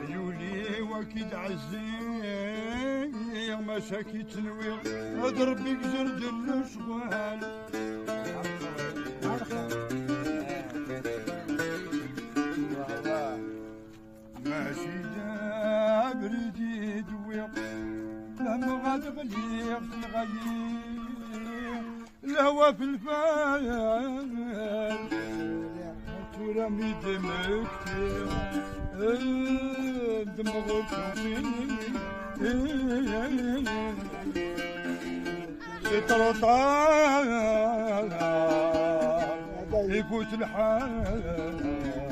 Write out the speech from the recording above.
عيوني وكيد عزيز مساكي تنوير اضرب بيك زرد الشغال ماشي جابر يدوي لما غاد غليق نغير الهوا في الفال ورمي دمك دمغ يطرطع يفوت الحال